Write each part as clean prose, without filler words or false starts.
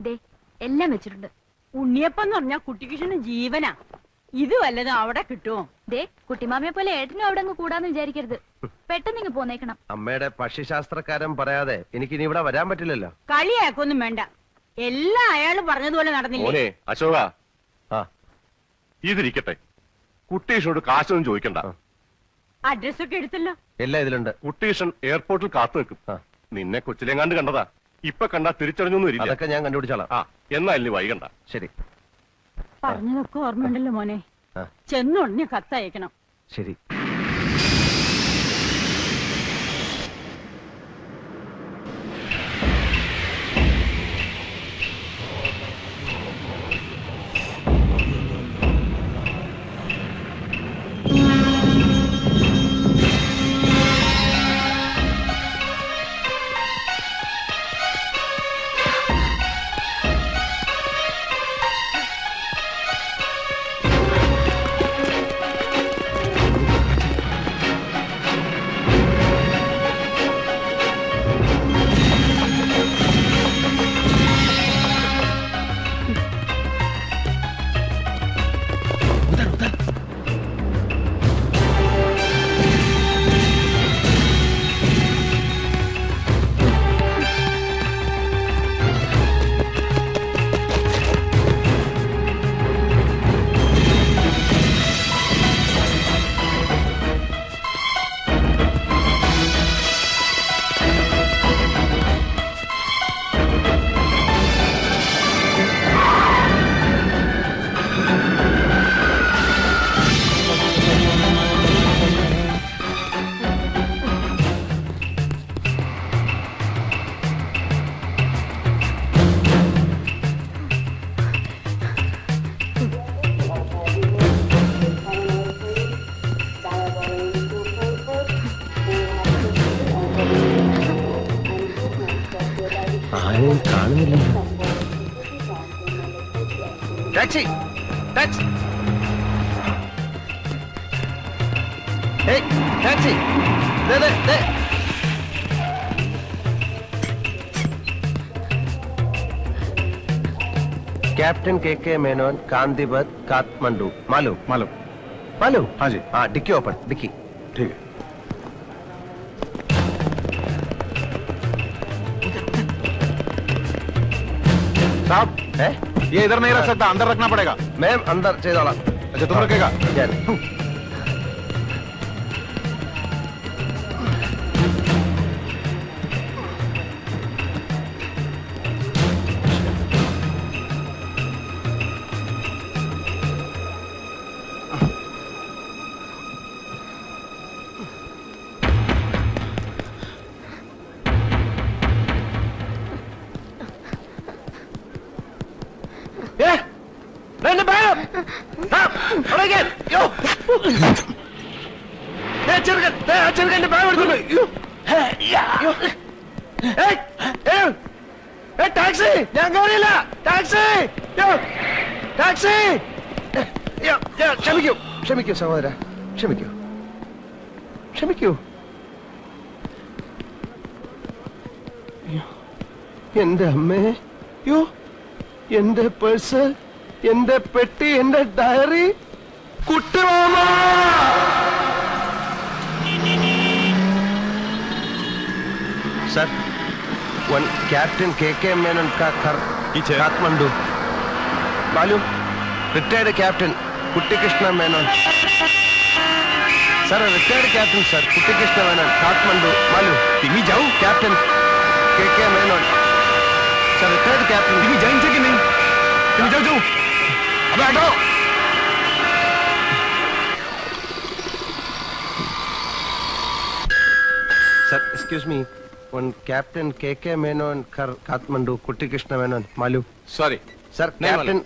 ദേ എല്ലാം വെച്ചിട്ടുണ്ട്. ഉണ്ണിയപ്പം എന്ന് പറഞ്ഞാ കുട്ടിക്കിഷന് ജീവനാ. ഇത് വല്ലതും അവിടെ കിട്ടുമോ? ദേ കുട്ടിമാമയെ പോലെ ഏട്ടനും അവിടെ അങ്ങ് കൂടാന്ന് വിചാരിക്കരുത്. പെട്ടെന്ന് ഇങ്ങ് പോന്നേക്കണം. അമ്മയുടെ പക്ഷിശാസ്ത്രക്കാരൻ പറയാതെ എനിക്കിനി ഇവിടെ വരാൻ പറ്റില്ലല്ലോ. കളിയാക്കൊന്നും വേണ്ട. എല്ലാം അയാള് പറഞ്ഞതുപോലെ നടന്നില്ലേ? അശോക, ആ ഇതിരിക്കട്ടെ. കുട്ടീഷനോട് കാശൊന്നും ചോദിക്കണ്ട. അഡ്രസ്സൊക്കെ എടുത്തല്ലോ. എല്ലാം ഇതിലുണ്ട്. കുട്ടീഷൻ എയർപോർട്ടിൽ കാത്തു നിൽക്കും. നിന്നെ കൊച്ചിലെങ്ങാണ്ട് കണ്ടതാ. ഇപ്പൊ കണ്ടാ തിരിച്ചറിഞ്ഞൊന്നും ഇല്ല. അതൊക്കെ ഞാൻ കണ്ടുപിടിച്ചോളാം. എന്നാ ഇനി വൈകണ്ട. ശരി. പറഞ്ഞതൊക്കെ ഓർമ്മയുണ്ടല്ലോ മോനെ. ആ. ചെന്നുടനെ കത്തയക്കണം. ശരി. ആരെയും കാണുന്നില്ല. Taxi, taxi, taxi. कैप्टन के मेनन कांदीवत काठमांडू. मालूम? मालूम. मालूम? हाँ जी. हाँ, डिक्की ओपन. डिक्की. ठीक है. साहब, ये इधर नहीं रख सकता, अंदर रखना पड़ेगा. मैम अंदर चेदोला. अच्छा, तुम रखेगा? രണ്ട് ബാഗം. ചെറുക്കന്റെ ബാഗ് എടുത്തോളൂ. ടാക്സി, ഞാൻ കയറിയില്ല. Taxi, taxi. ക്ഷമിക്കൂ, ക്ഷമിക്കൂ സഹോദര, ക്ഷമിക്കൂ, ക്ഷമിക്കൂ. എന്റെ അമ്മേ, യോ എന്റെ പേഴ്സ്, എന്റെ പെട്ടി, എന്റെ ഡയറി. കുട്ടിമാമ, सर, वन कैप्टन के मेनन का घर काठमांडू. मालूम? रिटायर्ड कैप्टन कुट्टी Krishna Menon. Sir, retired captain sir, कुट्टी कृष्ण मेनन, काठमांडू. मालूम? तुम्हें जाओ कैप्टन के मेनन. Sir, retired captain. तुम्हें जाएंगे कि नहीं? तुम्हें जाओ, जाओ. अबे हटो. Sir, excuse me. One captain के मेनन कर काठमांडू कुट्टी कृष्ण मेनन. मालूम? सॉरी सर, कैप्टन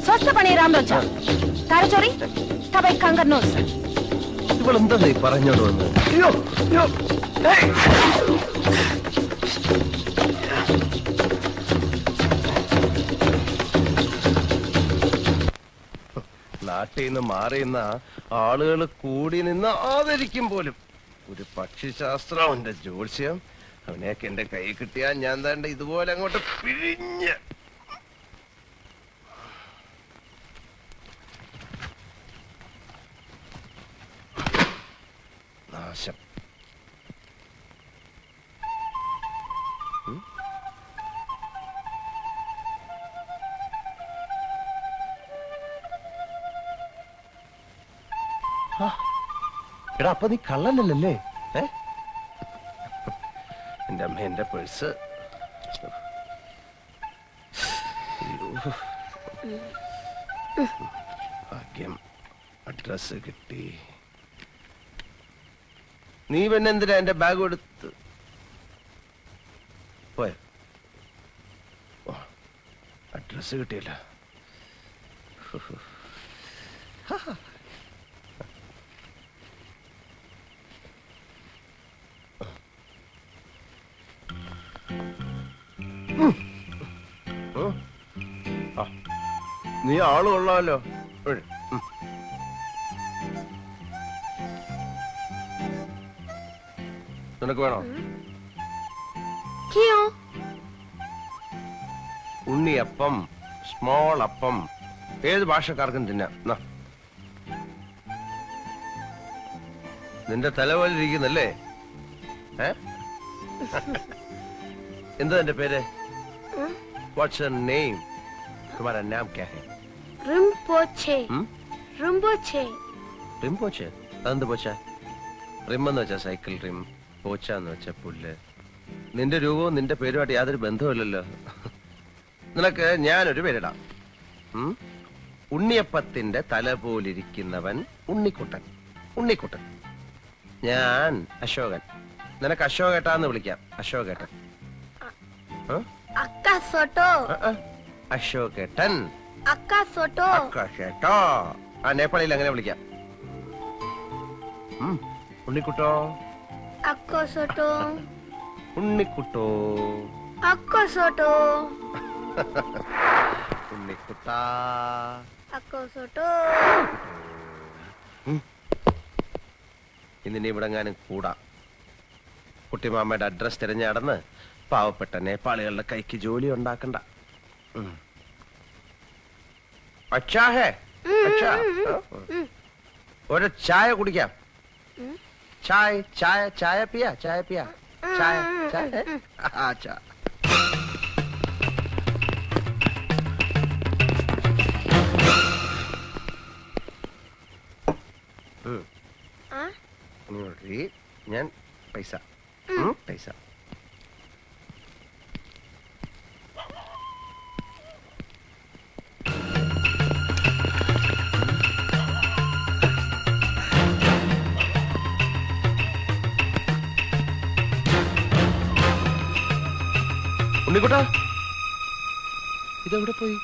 സ്വസ്ഥ പണിയരാൻ വെച്ചാ തലച്ചോറി തബൈ കങ്കർനോസ് ഇവളെന്താ നീ പറഞ്ഞോട് വന്ന്? അയ്യോ അയ്യോ ഏയ്! നാട്ടിൽ നിന്ന് മാറിയുന്ന ആളുകൾ കൂടി നിന്ന് ആദരിക്കും പോലും. ഒരു പക്ഷിശാസ്ത്രം അവന്റെ ജ്യോത്സ്യം അവനെയൊക്കെ എന്റെ കൈ കിട്ടിയാൽ ഞാൻ താണ്ട ഇതുപോലെ അങ്ങോട്ട് പിഴിഞ്ഞ് നാശം. എടാ അപ്പൊ നീ കള്ളനല്ലേ? എന്റെ അമ്മ എന്റെ പേഴ്സ്. ഭാഗ്യം അഡ്രസ് കിട്ടി. നീ പിന്നെ എന്തിനാ എന്റെ ബാഗ് എടുത്ത് പോയ? അഡ്രസ് കിട്ടിയല്ല. നീ ആള് കൊള്ളാമല്ലോ. നിനക്ക് വേണോ? ഉണ്ണിയപ്പം, സ്മോൾ അപ്പം, ഏത് ഭാഷക്കാർക്കും തിന്നാം. നിന്റെ തല പോലെ ഇരിക്കുന്നല്ലേ? എന്താ എന്റെ പേര്? What's your name? तुम्हारा नाम क्या है? റിംപോച്ചെ. റിംപോച്ചെ. റിംപോച്ചെ? അതെന്ത് പോച്ച? റിം എന്ന് വെച്ചാ സൈക്കിൾ റിം, പോച്ച എന്ന് വെച്ചാ പുല്ല്. നിന്റെ രൂപവും നിന്റെ പേരുമായിട്ട് യാതൊരു ബന്ധവുമില്ലല്ലോ. നിനക്ക് ഞാനൊരു പേരിടാം. ഉണ്ണിയപ്പത്തിന്റെ തല പോലിരിക്കുന്നവൻ ഉണ്ണിക്കുട്ടൻ. ഉണ്ണിക്കുട്ടൻ. ഞാൻ അശോകൻ. നിനക്ക് അശോകേട്ടാന്ന് വിളിക്കാം. അശോകേട്ടൻ. അക്ക സോട്ടോ. അശോകേട്ടൻ. അക്ക സോട്ടോ. അക്കശേട്ടോ. ആ നേപ്പാളിയിൽ അങ്ങനെ വിളിക്കാം. ഉണ്ണിക്കുട്ടോ. അക്കോ സോട്ടോ. ഉണ്ണിക്കുട്ടോ. അക്കോ സോട്ടോ. ഉണ്ണിക്കുട്ടാ. അക്കോ സോട്ടോ. ഇന്നിനി ഇവിടെങ്ങാനും കൂടാ. കുട്ടിമാമ്മയുടെ അഡ്രസ് തിരഞ്ഞടന്ന് പാവപ്പെട്ട നേപ്പാളികളുടെ കൈക്ക് ജോലി ഉണ്ടാക്കണ്ട. അച്ഛാ ഹേ അച്ഛാ. ഒരു ചായ കുടിക്കാം. ചായ ചായ ചായ പിയാ ചായ പിയാ ചായ ചായ. അച്ഛാ ഞാൻ പൈസ പൈസ. ഉണ്ണിക്കുട്ടാ, ഇതെവിടെ പോയി?